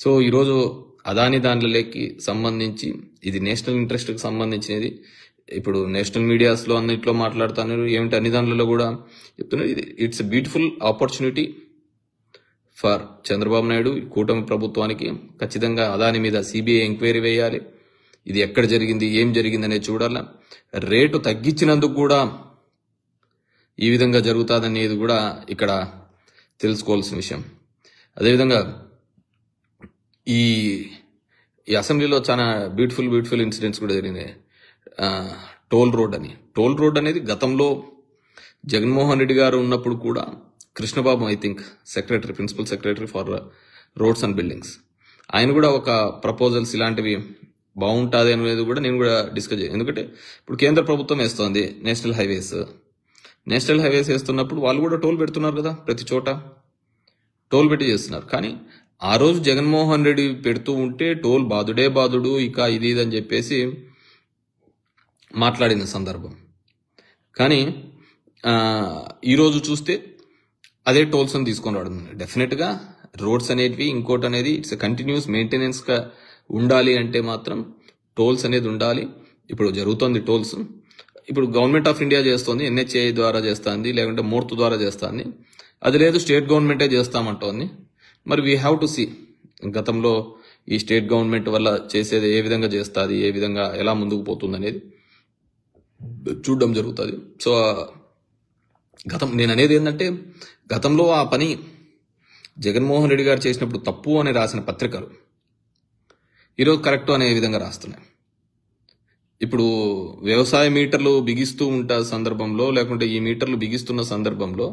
So ఈరోజు అదాని దానిలోకి సంబంధించి ఇది నేషనల్ ఇంట్రెస్ట్కి సంబంధించినది. ఇప్పుడు నేషనల్ మీడియాస్లో అన్నిట్లో మాట్లాడుతున్నారు, ఏమిటి అన్ని దానిలో కూడా చెప్తున్నారు. It's a beautiful opportunity for Chandrababu Naidu, కూటమి ప్రభుత్వానికి. ఖచ్చితంగా అదాని మీద సిబిఐ ఎంక్వైరీ వేయాలి. ఇది ఎక్కడ జరిగింది, ఏం జరిగింది అనేది చూడాలి. రేటు తగ్గించినందుకు కూడా ఈ విధంగా జరుగుతుందనేది కూడా ఇక్కడ తెలుసుకోవాల్సిన విషయం. అదేవిధంగా ఈ అసెంబ్లీలో చాలా బ్యూటిఫుల్ ఇన్సిడెంట్స్ కూడా జరిగినాయి. టోల్ రోడ్ అనేది గతంలో జగన్మోహన్ రెడ్డి గారు ఉన్నప్పుడు కూడా Krishnababu I think principal secretary for roads and buildings, ఆయన కూడా ఒక ప్రపోజల్స్ ఇలాంటివి బాగుంటుంది అనేది కూడా నేను కూడా డిస్కస్ చేయాలి. ఎందుకంటే ఇప్పుడు కేంద్ర ప్రభుత్వం వేస్తోంది నేషనల్ హైవేస్ వేస్తున్నప్పుడు వాళ్ళు కూడా టోల్ పెడుతున్నారు కదా, ప్రతి చోట టోల్ పెట్టి చేస్తున్నారు. కానీ ఆ రోజు జగన్మోహన్ రెడ్డి పెడుతూ ఉంటే టోల్ బాదుడు ఇక ఇది అని చెప్పేసి మాట్లాడిన సందర్భం. కానీ ఈరోజు చూస్తే అదే టోల్స్ అని తీసుకొని రావడం. డెఫినెట్గా రోడ్స్ అనేటివి ఇంకోటి అనేది ఇట్స్ కంటిన్యూస్ మెయింటెనెన్స్గా ఉండాలి అంటే మాత్రం టోల్స్ అనేది ఉండాలి. ఇప్పుడు జరుగుతోంది టోల్స్. ఇప్పుడు గవర్నమెంట్ ఆఫ్ ఇండియా చేస్తోంది, ఎన్హెచ్ఏ ద్వారా చేస్తుంది, లేకుంటే మూర్తు ద్వారా చేస్తుంది. అది లేదు స్టేట్ గవర్నమెంటే చేస్తామంటోంది. మరి వీ హ్యావ్ టు సీ గతంలో ఈ స్టేట్ గవర్నమెంట్ వల్ల చేసేది ఏ విధంగా చేస్తుంది, ఏ విధంగా ఎలా ముందుకు పోతుంది అనేది చూడడం జరుగుతుంది. సో నేను అనేది ఏంటంటే గతంలో ఆ పని జగన్మోహన్ రెడ్డి గారు చేసినప్పుడు తప్పు అని రాసిన పత్రికలు ఈరోజు కరెక్ట్ అనే విధంగా రాస్తున్నాయి. ఇప్పుడు వ్యవసాయ మీటర్లు బిగిస్తూ ఉంటా సందర్భంలో, లేకుంటే ఈ మీటర్లు బిగిస్తున్న సందర్భంలో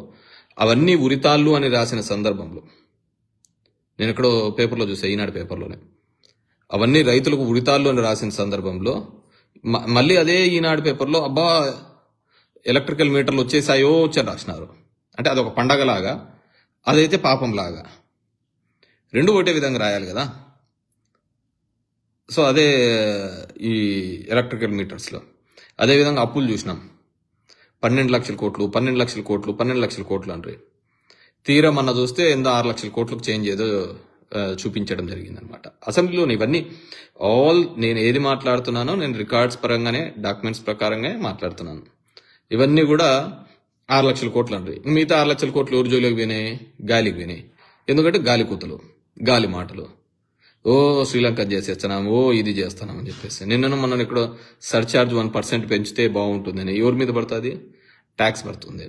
అవన్నీ ఉరితాళ్ళు అని రాసిన సందర్భంలో నేను ఎక్కడో పేపర్లో చూసా, ఈనాడు పేపర్లోనే అవన్నీ రైతులకు ఉరితాళ్ళు అని రాసిన సందర్భంలో మళ్ళీ అదే ఈనాడు పేపర్లో అబ్బా ఎలక్ట్రికల్ మీటర్లు వచ్చేసాయో అని రాసినారు. అంటే అదొక పండగలాగా, అదైతే పాపంలాగా, రెండు ఒకటే విధంగా రాయాలి కదా. సో అదే ఈ ఎలక్ట్రికల్ మీటర్స్లో అదేవిధంగా అప్పులు చూసినాం. 12 లక్షల కోట్లు అంటారు. తీరా మొన్న చూస్తే ఎంతో 6 లక్షల కోట్లకు చేంజ్ ఏదో చూపించడం జరిగిందనమాట. అసెంబ్లీలో ఇవన్నీ నేను ఏది మాట్లాడుతున్నానో నేను రికార్డ్స్ పరంగానే, డాక్యుమెంట్స్ ప్రకారంగా మాట్లాడుతున్నాను. ఇవన్నీ కూడా 6 లక్షల కోట్లు అంటారు. మిగతా 6 లక్షల కోట్లు ఎవరి జోలికి పోయినాయి? గాలికి పోయినాయి. ఎందుకంటే గాలి కూతలు, గాలి మాటలు, శ్రీలంక చేసేస్తున్నాం, ఇది చేస్తున్నాం అని చెప్పేసి. మొన్న ఇక్కడ సర్చార్జ్ 1% పెంచితే బాగుంటుందని ఎవరి మీద పడుతుంది? ట్యాక్స్ పడుతుంది.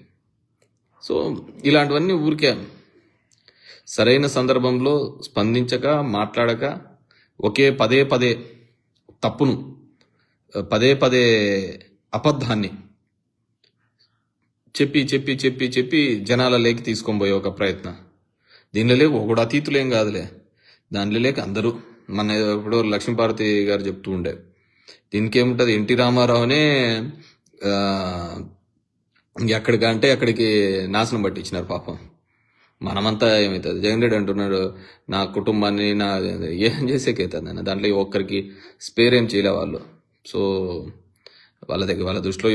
సో ఇలాంటివన్నీ ఊరికే సరైన సందర్భంలో స్పందించక, మాట్లాడక, ఒకే పదే తప్పును, పదే అబద్ధాన్ని చెప్పి జనాల లేకి తీసుకొని పోయే ఒక ప్రయత్నం. దీనిలో లేక ఒకడు అతీతులేం కాదులే, దానిలో లేక అందరూ. మన ఇప్పుడు లక్ష్మీపార్వతి గారు చెప్తూ ఉండే, దీనికి ఏముంటుంది, ఎన్టీ రామారావునే ఎక్కడికంటే అక్కడికి నాశనం పట్టించినారు పాపం. మనమంతా ఏమవుతుంది? జగన్ రెడ్డి అంటున్నాడు నా కుటుంబాన్ని ఏం చేసేకైతుంది అన్న, దాంట్లో ఒక్కరికి స్పేర్ ఏం చేయలే వాళ్ళు. సో వాళ్ళ దృష్టిలో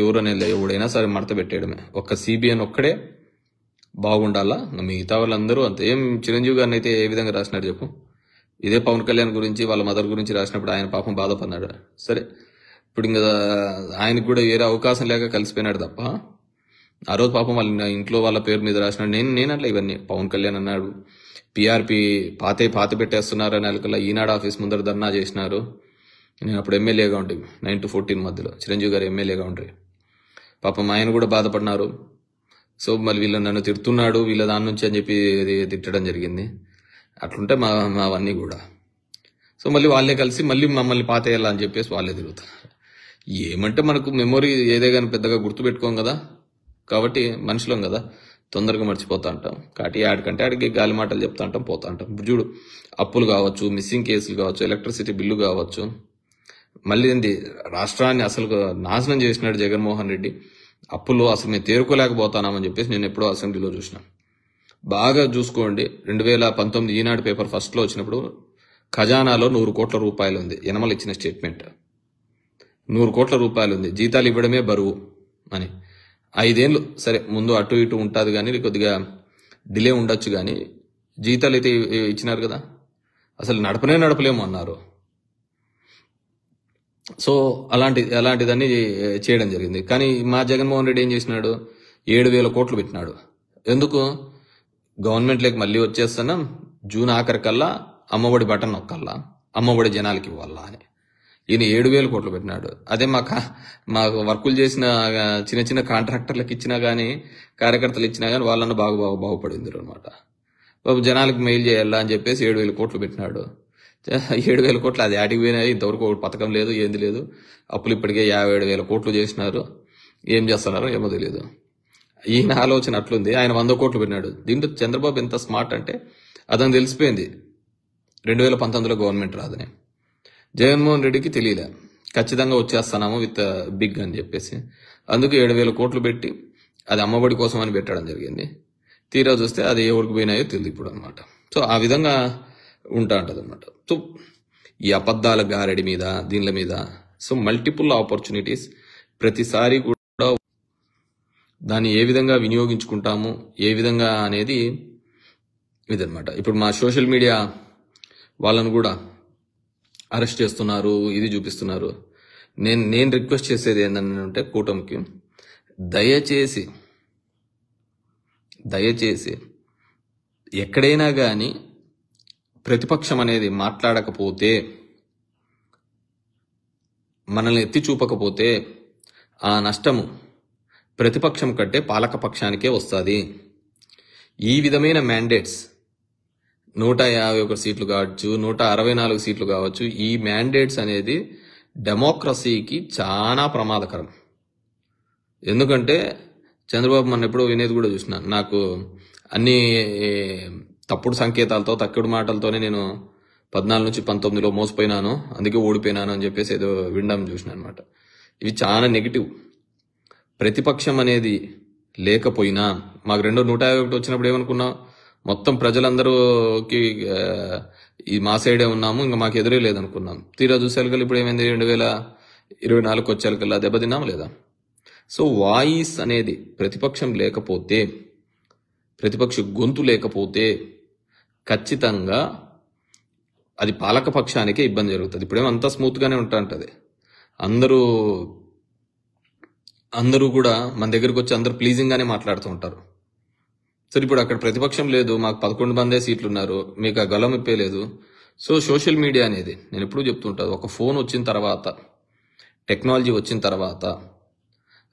ఎవడైనా సరే మడత పెట్టేయడమే. ఒక్క సిబిఎన్ ఒక్కడే బాగుండాలా, మిగతా వాళ్ళందరూ అంతే. ఏం చిరంజీవి గారిని అయితే ఏ విధంగా రాసినాడు చెప్పు? ఇదే పవన్ కళ్యాణ్ గురించి, వాళ్ళ మదర్ గురించి రాసినప్పుడు ఆయన పాపం బాధపడినాడు. సరే, ఇప్పుడు ఇంకా ఆయనకు కూడా వేరే అవకాశం లేక కలిసిపోయినాడు తప్ప, ఆ రోజు పాపం వాళ్ళ ఇంట్లో వాళ్ళ పేరు మీద రాసినాడు. నేను అట్లా ఇవన్నీ పవన్ కళ్యాణ్ అన్నాడు. పిఆర్పి పాత పెట్టేస్తున్నారు అని అలకల్లా ఈనాడు ఆఫీస్ ముందర ధర్నా చేసినారు. నేను అప్పుడు ఎమ్మెల్యేగా ఉంటే 9 to 14 మధ్యలో చిరంజీవి గారు ఎమ్మెల్యేగా ఉంటే పాపం ఆయన కూడా బాధపడినారు. సో మళ్ళీ వీళ్ళు నన్ను తిడుతున్నాడు వీళ్ళ దాని నుంచి అని చెప్పి తిట్టడం జరిగింది. అట్లుంటే అవన్నీ కూడా. సో మళ్ళీ వాళ్ళే కలిసి మళ్ళీ మమ్మల్ని పాతేయాలా అని చెప్పేసి వాళ్ళే తిరుగుతారు. ఏమంటే మనకు మెమొరీ ఏదే కానీ పెద్దగా గుర్తుపెట్టుకోం కదా, కాబట్టి మనుషులం కదా, తొందరగా మర్చిపోతా ఉంటాం. కాబట్టి ఆడికంటే ఆడికి గాలి మాటలు చెప్తా ఉంటాం, పోతా ఉంటాం. చూడు, అప్పులు కావచ్చు, మిస్సింగ్ కేసులు కావచ్చు, ఎలక్ట్రిసిటీ బిల్లు కావచ్చు, మళ్ళీ ఏంది రాష్ట్రాన్ని అసలు నాశనం చేసినాడు జగన్మోహన్ రెడ్డి. అప్పులు అసలు మేము తేరుకోలేకపోతున్నామని చెప్పేసి నేను ఎప్పుడో అసెంబ్లీలో చూసిన. బాగా చూసుకోండి, 2019 ఈనాడు పేపర్ ఫస్ట్లో వచ్చినప్పుడు ఖజానాలో 100 కోట్ల రూపాయలు ఉంది. యనమల ఇచ్చిన స్టేట్మెంట్ 100 కోట్ల రూపాయలు ఉంది, జీతాలు ఇవ్వడమే బరువు అని. 5 ఏళ్ళు సరే ముందు అటు ఇటు ఉంటుంది కానీ కొద్దిగా డిలే ఉండొచ్చు కానీ జీతాలు అయితే ఇచ్చినారు కదా. అసలు నడపలేము అన్నారు. సో అలాంటిదన్నీ చేయడం జరిగింది. కానీ మా జగన్మోహన్ రెడ్డి ఏం చేసినాడు, 7,000 కోట్లు పెట్టినాడు. ఎందుకు? గవర్నమెంట్లోకి మళ్ళీ వచ్చేస్తున్నాం, జూన్ ఆఖరికల్లా అమ్మఒడి బటన్ నొక్కల్లా, అమ్మఒడి జనాలకి ఇవ్వాలా అని ఈయన 7,000 కోట్లు పెట్టినాడు. అదే మాకు వర్కులు చేసిన చిన్న చిన్న కాంట్రాక్టర్లకు ఇచ్చినా గానీ, కార్యకర్తలు ఇచ్చినా గానీ వాళ్ళన్న బాగుపడింది అనమాట. జనాలకు మెయిల్ చేయాలా అని చెప్పేసి 7,000 కోట్లు పెట్టినాడు. 7,000 కోట్లు అది ఆటికి పోయినాయి. ఇంతవరకు పథకం లేదు, ఏంది లేదు. అప్పులు ఇప్పటికే 57,000 కోట్లు చేసినారు. ఏం చేస్తున్నారో ఏమో తెలియదు. ఈయన ఆలోచన అట్లుంది. ఆయన 100 కోట్లు పెట్టినాడు. దీంట్లో చంద్రబాబు ఎంత స్మార్ట్ అంటే అతను తెలిసిపోయింది 2019లో గవర్నమెంట్ రాదని. జగన్మోహన్ రెడ్డికి తెలియలే, ఖచ్చితంగా వచ్చేస్తున్నాము విత్ బిగ్ అని చెప్పేసి. అందుకు 7,000 కోట్లు పెట్టి అది అమ్మఒడి కోసం అని పెట్టడం జరిగింది. తీరా చూస్తే అది ఎవరికి పోయినాయో తెలియదు ఇప్పుడు అనమాట. సో ఆ విధంగా ఉంటా ఉంటది అనమాట. సో ఈ అబద్ధాల గారడి మీద దీనిల మీద సో మల్టిపుల్ ఆపర్చునిటీస్ ప్రతిసారి కూడా దాన్ని ఏ విధంగా వినియోగించుకుంటాము, ఏ విధంగా అనేది ఇదనమాట. ఇప్పుడు మా సోషల్ మీడియా వాళ్ళను కూడా అరెస్ట్ చేస్తున్నారు, ఇది చూపిస్తున్నారు. నేను రిక్వెస్ట్ చేసేది ఏంటంటే కూటమికి దయచేసి ఎక్కడైనా కానీ ప్రతిపక్షం అనేది మాట్లాడకపోతే, మనల్ని ఎత్తి చూపకపోతే ఆ నష్టము ప్రతిపక్షం కంటే పాలకపక్షానికే వస్తుంది. ఈ విధమైన మ్యాండేట్స్ 151 సీట్లు కావచ్చు, 164 సీట్లు కావచ్చు, ఈ మ్యాండేట్స్ అనేది డెమోక్రసీకి చాలా ప్రమాదకరం. ఎందుకంటే చంద్రబాబు మన ఎప్పుడో వినేది కూడా చూసిన, నాకు అన్ని తప్పుడు సంకేతాలతో తప్పుడు మాటలతోనే నేను 14 నుంచి 19లో మోసపోయినాను, అందుకే ఓడిపోయినాను అని చెప్పేసి ఏదో వినడం చూసిన అనమాట. ఇవి చాలా నెగిటివ్. ప్రతిపక్షం అనేది లేకపోయినా మాకు 151 వచ్చినప్పుడు ఏమనుకున్నాం, మొత్తం ప్రజలందరూకి ఈ మా సైడే ఉన్నాము, ఇంకా మాకు ఎదురే లేదనుకున్నాం. తీరా చూసేకల్లా ఇప్పుడు ఏమైంది, 2024 వచ్చేకల్లా దెబ్బతిన్నాము లేదా? సో వాయిస్ అనేది ప్రతిపక్షం లేకపోతే, ప్రతిపక్ష గొంతు లేకపోతే ఖచ్చితంగా అది పాలకపక్షానికే ఇబ్బంది జరుగుతుంది. ఇప్పుడేమో అంతా స్మూత్గానే ఉంటుంటది. అందరూ కూడా మన దగ్గరకు వచ్చి అందరూ ప్లీజింగ్గానే మాట్లాడుతూ ఉంటారు. సరే ఇప్పుడు అక్కడ ప్రతిపక్షం లేదు, మాకు 11 మందే సీట్లు ఉన్నారు, మీకు ఆ గలం ఇప్పలేదు. సో సోషల్ మీడియా అనేది నేను ఎప్పుడూ చెప్తుంటాను, ఒక ఫోన్ వచ్చిన తర్వాత, టెక్నాలజీ వచ్చిన తర్వాత,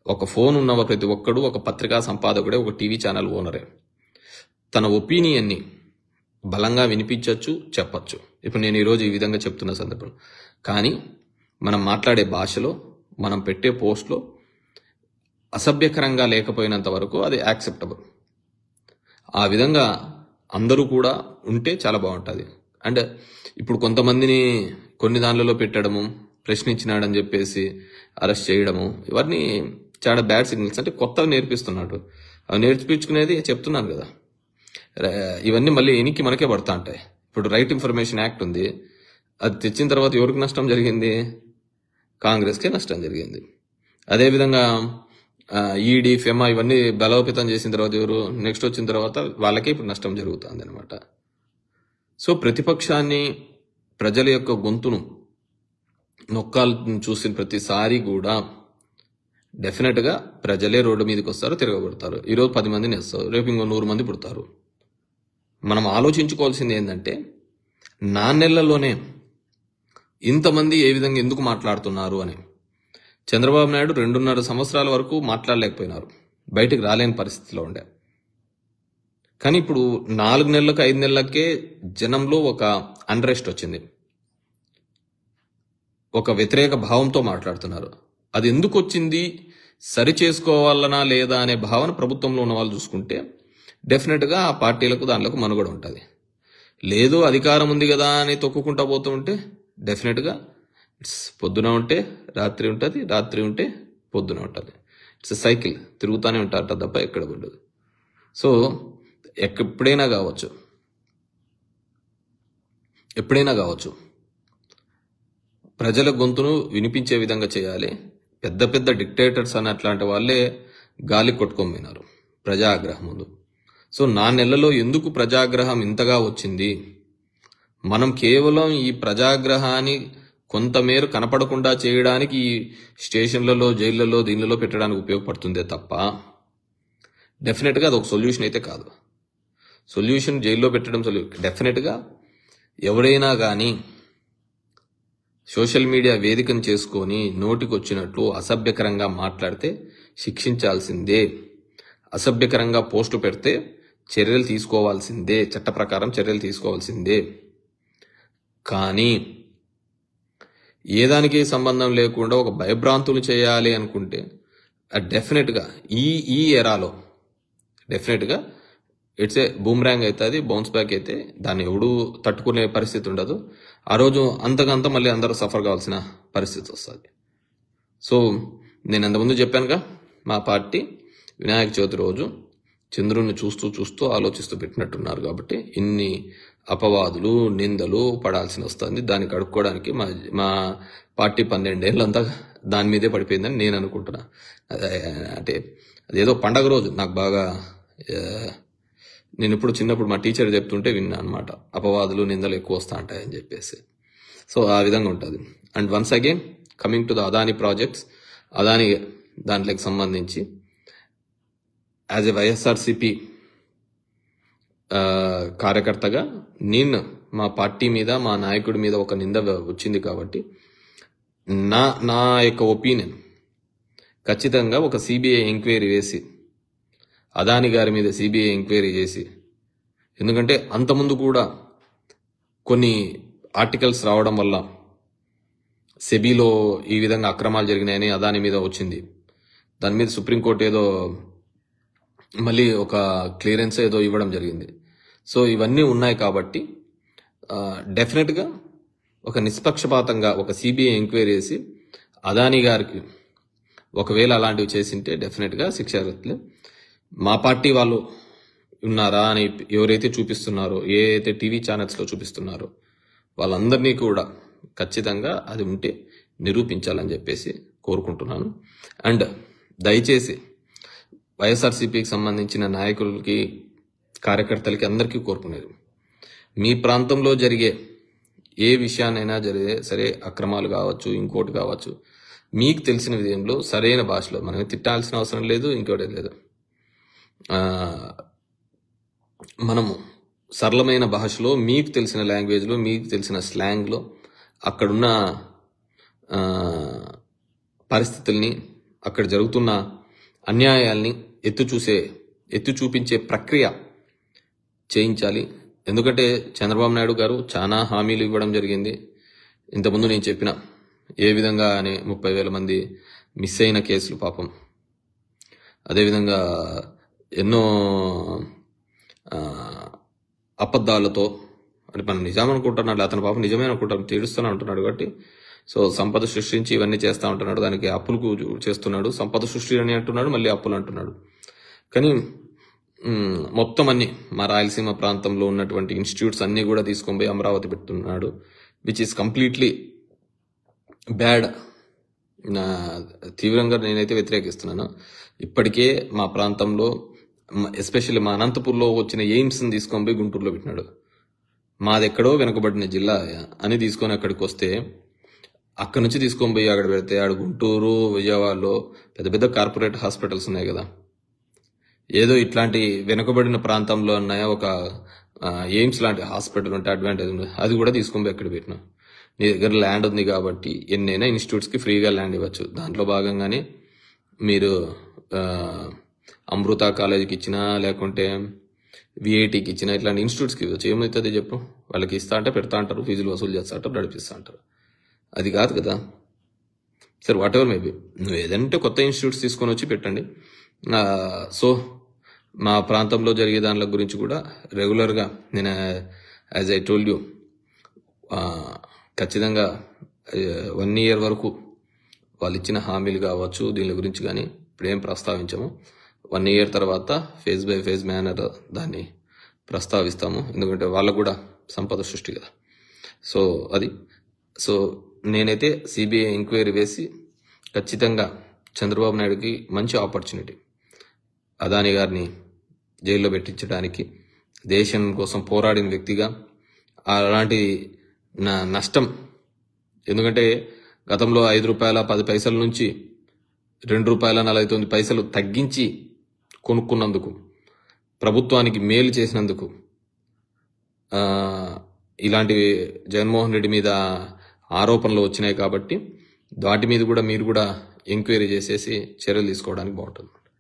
ఒక ఫోన్ ఉన్న ప్రతి ఒక్కడు ఒక పత్రికా సంపాదకుడే, ఒక టీవీ ఛానల్ ఓనరే. తన ఒపీనియన్ని బలంగా వినిపించవచ్చు, చెప్పచ్చు. ఇప్పుడు నేను ఈరోజు ఈ విధంగా చెప్తున్న సందర్భం, కానీ మనం మాట్లాడే భాషలో, మనం పెట్టే పోస్ట్లో అసభ్యకరంగా లేకపోయినంత వరకు అది యాక్సెప్టబుల్. ఆ విధంగా అందరూ కూడా ఉంటే చాలా బాగుంటుంది. అండ్ ఇప్పుడు కొంతమందిని కొన్ని దానిలలో పెట్టడము, ప్రశ్నించినాడని చెప్పేసి అరెస్ట్ చేయడము, ఇవన్నీ చాలా బ్యాడ్ సిగ్నల్స్. అంటే కొత్తగా నేర్పిస్తున్నాడు, అవి నేర్పించుకునేది చెప్తున్నాను కదా, ఇవన్నీ మళ్ళీ ఎనికి మనకే పడతా ఉంటాయి. ఇప్పుడు రైట్ ఇన్ఫర్మేషన్ యాక్ట్ ఉంది, అది తెచ్చిన తర్వాత ఎవరికి నష్టం జరిగింది? కాంగ్రెస్కే నష్టం జరిగింది. అదేవిధంగా ఈడీ, ఫెమా ఇవన్నీ బలోపేతం చేసిన తర్వాత ఎవరు నెక్స్ట్ వచ్చిన తర్వాత వాళ్ళకే ఇప్పుడు నష్టం జరుగుతుంది అనమాట. సో ప్రతిపక్షాన్ని, ప్రజల యొక్క గొంతును నొక్కాలని చూసిన ప్రతిసారి కూడా డెఫినెట్గా ప్రజలే రోడ్డు మీదకి వస్తారు, తిరగబడతారు. ఈరోజు 10 మందిని వేస్తారు, రేపు ఇంకో 100 మంది పుడతారు. మనం ఆలోచించుకోవాల్సింది ఏంటంటే, 4 నెలల్లోనే ఇంతమంది ఏ విధంగా ఎందుకు మాట్లాడుతున్నారు అని. చంద్రబాబు నాయుడు 2.5 సంవత్సరాల వరకు మాట్లాడలేకపోయినారు, బయటకు రాలేని పరిస్థితిలో ఉండే. కానీ ఇప్పుడు 4 నెలలకు 5 నెలలకే జనంలో ఒక అన్రెస్ట్ వచ్చింది, ఒక వ్యతిరేక భావంతో మాట్లాడుతున్నారు. అది ఎందుకు వచ్చింది, సరి చేసుకోవాలనా లేదా అనే భావన ప్రభుత్వంలో ఉన్న వాళ్ళు చూసుకుంటే డెఫినెట్గా ఆ పార్టీలకు దానిలకు మనుగడ ఉంటుంది. లేదు అధికారం ఉంది కదా అని తొక్కుకుంటా పోతూ ఉంటే డెఫినెట్గా పొద్దున ఉంటే రాత్రి ఉంటుంది, రాత్రి ఉంటే పొద్దున ఉంటుంది. ఇట్స్ సైకిల్, తిరుగుతూనే ఉంటారట తప్ప ఎక్కడ పడ్డదు. సో ఎప్పుడైనా కావచ్చు ప్రజల గొంతును వినిపించే విధంగా చేయాలి. పెద్ద పెద్ద డిక్టేటర్స్ అని అట్లాంటి వాళ్ళే గాలి కొట్టుకోమైనారు ప్రజాగ్రహం ముందు. సో 4 నెలల్లో ఎందుకు ప్రజాగ్రహం ఇంతగా వచ్చింది, మనం కేవలం ఈ ప్రజాగ్రహాన్ని కొంతమేర కనపడకుండా చేయడానికి ఈ స్టేషన్లలో, జైళ్లలో, దీనిలో పెట్టడానికి ఉపయోగపడుతుందే తప్ప డెఫినెట్గా అది ఒక సొల్యూషన్ అయితే కాదు. సొల్యూషన్ జైల్లో పెట్టడం డెఫినెట్గా ఎవరైనా కానీ సోషల్ మీడియా వేదికను చేసుకొని నోటికొచ్చినట్లు అసభ్యకరంగా మాట్లాడితే శిక్షించాల్సిందే. అసభ్యకరంగా పోస్టు పెడితే చర్యలు తీసుకోవాల్సిందే, చట్ట ప్రకారం చర్యలు తీసుకోవాల్సిందే. కానీ ఏ దానికి సంబంధం లేకుండా ఒక భయభ్రాంతులు చేయాలి అనుకుంటే డెఫినెట్గా ఈ ఎరాలో డెఫినెట్గా ఇట్స్ ఏ బూమ్రాంగ్ అవుతుంది, బౌన్స్ బ్యాక్ అయితే దాన్ని ఎవడూ తట్టుకునే పరిస్థితి ఉండదు. ఆ రోజు అంతకంత మళ్ళీ అందరూ సఫర్ కావాల్సిన పరిస్థితి వస్తుంది. సో నేను అంతకుముందు చెప్పానుగా, మా పార్టీ వినాయక చవితి రోజు చంద్రుడిని చూస్తూ ఆలోచిస్తూ పెట్టినట్టున్నారు. కాబట్టి ఇన్ని అపవాదులు, నిందలు పడాల్సి వస్తుంది. దాన్ని కడుక్కోవడానికి మా పార్టీ 12 ఏళ్ళంతా దాని మీదే పడిపోయిందని నేను అనుకుంటున్నా. అంటే అదేదో పండగ రోజు నాకు బాగా, నేను ఇప్పుడు చిన్నప్పుడు మా టీచర్ చెప్తుంటే విన్నా అనమాట, అపవాదులు, నిందలు ఎక్కువ వస్తా ఉంటాయని చెప్పేసి. సో ఆ విధంగా ఉంటుంది. And once again coming to the Adani projects, Adani దాంట్లోకి సంబంధించి యాజ్ ఎ వైఎస్ఆర్సిపి కార్యకర్తగా నేను మా పార్టీ మీద, మా నాయకుడి మీద ఒక నింద వచ్చింది కాబట్టి నా యొక్క ఒపీనియన్ ఖచ్చితంగా ఒక సిబిఐ ఎంక్వైరీ వేసి, అదానీ గారి మీద సిబిఐ ఎంక్వైరీ చేసి, ఎందుకంటే అంతకుముందు కూడా కొన్ని ఆర్టికల్స్ రావడం వల్ల సెబీలో ఈ విధంగా అక్రమాలు జరిగినాయని అదానీ మీద వచ్చింది. దాని మీద సుప్రీంకోర్టు ఏదో మళ్ళీ ఒక క్లియరెన్స్ ఏదో ఇవ్వడం జరిగింది. సో ఇవన్నీ ఉన్నాయి కాబట్టి డెఫినెట్గా ఒక నిష్పక్షపాతంగా ఒక సిబిఐ ఎంక్వైరీ చేసి అదానీ గారికి ఒకవేళ అలాంటివి చేసింటే డెఫినెట్గా శిక్షార్హతలే. మా పార్టీ వాళ్ళు ఉన్నారా అని ఎవరైతే చూపిస్తున్నారో, ఏ అయితే టీవీ ఛానల్స్లో చూపిస్తున్నారో వాళ్ళందరినీ కూడా ఖచ్చితంగా అది ఉంటే నిరూపించాలని చెప్పేసి కోరుకుంటున్నాను. అండ్ దయచేసి వైఎస్ఆర్సీపీకి సంబంధించిన నాయకులకి, కార్యకర్తలకి అందరికీ కోరుకునేది, మీ ప్రాంతంలో జరిగే ఏ విషయాన్నైనా జరిగే సరే, అక్రమాలు కావచ్చు, ఇంకోటి కావచ్చు, మీకు తెలిసిన విధంలో సరైన భాషలో, మనం తిట్టాల్సిన అవసరం లేదు, ఇంకోటి లేదు, మనము సరళమైన భాషలో మీకు తెలిసిన లాంగ్వేజ్లో, మీకు తెలిసిన స్లాంగ్లో అక్కడున్న పరిస్థితుల్ని, అక్కడ జరుగుతున్న అన్యాయాల్ని ఎత్తి చూపించే ప్రక్రియ చేయించాలి. ఎందుకంటే చంద్రబాబు నాయుడు గారు చాలా హామీలు ఇవ్వడం జరిగింది. ఇంతకుముందు నేను చెప్పిన ఏ విధంగా అని 30,000 మంది మిస్ అయిన కేసులు పాపం, అదేవిధంగా ఎన్నో అబద్ధాలతో, అంటే మనం నిజం అనుకుంటున్నాడు, అతను పాపం నిజమే అనుకుంటాం, తీడుస్తూనే ఉంటున్నాడు. కాబట్టి సో సంపద సృష్టించి ఇవన్నీ చేస్తూ ఉంటున్నాడు, దానికి అప్పులకు చేస్తున్నాడు. సంపద సృష్టి అని అంటున్నాడు, మళ్ళీ అప్పులు అంటున్నాడు. కానీ మొత్తం అన్ని మా రాయలసీమ ప్రాంతంలో ఉన్నటువంటి ఇన్స్టిట్యూట్స్ అన్ని కూడా తీసుకొని పోయి అమరావతి పెడుతున్నాడు, విచ్ ఈస్ కంప్లీట్లీ బ్యాడ్. తీవ్రంగా నేనైతే వ్యతిరేకిస్తున్నాను. ఇప్పటికే మా ప్రాంతంలో, ఎస్పెషల్లీ మా అనంతపూర్లో వచ్చిన ఎయిమ్స్ని తీసుకొని పోయి గుంటూరులో పెట్టినాడు. మాదెక్కడో వెనుకబడిన జిల్లా అని తీసుకొని అక్కడికి వస్తే, అక్కడ నుంచి తీసుకొని పోయి అక్కడ పెడితే, ఆడ గుంటూరు, విజయవాడలో పెద్ద పెద్ద కార్పొరేట్ హాస్పిటల్స్ ఉన్నాయి కదా, ఏదో ఇట్లాంటి వెనుకబడిన ప్రాంతంలో ఉన్నాయా ఒక ఎయిమ్స్ లాంటి హాస్పిటల్ ఉంటే అడ్వాంటేజ్ ఉంది, అది కూడా తీసుకొని పోయి ఎక్కడ పెట్టినా. నీ దగ్గర ల్యాండ్ ఉంది కాబట్టి ఎన్నైనా ఇన్స్టిట్యూట్స్కి ఫ్రీగా ల్యాండ్ ఇవ్వచ్చు. దాంట్లో భాగంగానే మీరు అమృత కాలేజీకి ఇచ్చినా, లేకుంటే విఐటికి ఇచ్చినా, ఇట్లాంటి ఇన్స్టిట్యూట్స్కి ఇవ్వచ్చు. ఏమవుతుంది చెప్పు, వాళ్ళకి ఇస్తా అంటే పెడతా అంటారు, ఫీజులు వసూలు చేస్తా అంటారు, నడిపిస్తా అంటారు. అది కాదు కదా. సరే, వాట్ ఎవర్ మేబీ, నువ్వు ఏదంటే కొత్త ఇన్స్టిట్యూట్స్ తీసుకొని వచ్చి పెట్టండి. సో మా ప్రాంతంలో జరిగే దానిల గురించి కూడా రెగ్యులర్గా నేను, యాజ్ ఐ టోల్డ్ యూ, ఖచ్చితంగా 1 year వరకు వాళ్ళు ఇచ్చిన హామీలు కావచ్చు, దీని గురించి కానీ ఇప్పుడు ఏం ప్రస్తావించాము. 1 year తర్వాత ఫేజ్ బై ఫేజ్ మేనర్ దాన్ని ప్రస్తావిస్తాము. ఎందుకంటే వాళ్ళకు కూడా సంపద సృష్టి కదా. సో అది, సో నేనైతే సిబిఐ ఎంక్వైరీ వేసి ఖచ్చితంగా చంద్రబాబు నాయుడుకి మంచి ఆపర్చునిటీ, అదానీ గారిని జైల్లో పెట్టించడానికి, దేశం కోసం పోరాడిన వ్యక్తిగా అలాంటి నష్టం. ఎందుకంటే గతంలో 5 రూపాయల 10 పైసల నుంచి 2 రూపాయల 49 పైసలు తగ్గించి కొనుక్కున్నందుకు, ప్రభుత్వానికి మేలు చేసినందుకు ఇలాంటివి జగన్మోహన్ రెడ్డి మీద ఆరోపణలు వచ్చినాయి. కాబట్టి వాటి మీద కూడా మీరు కూడా ఎంక్వైరీ చేసేసి చర్యలు తీసుకోవడానికి బాగుంటుంది.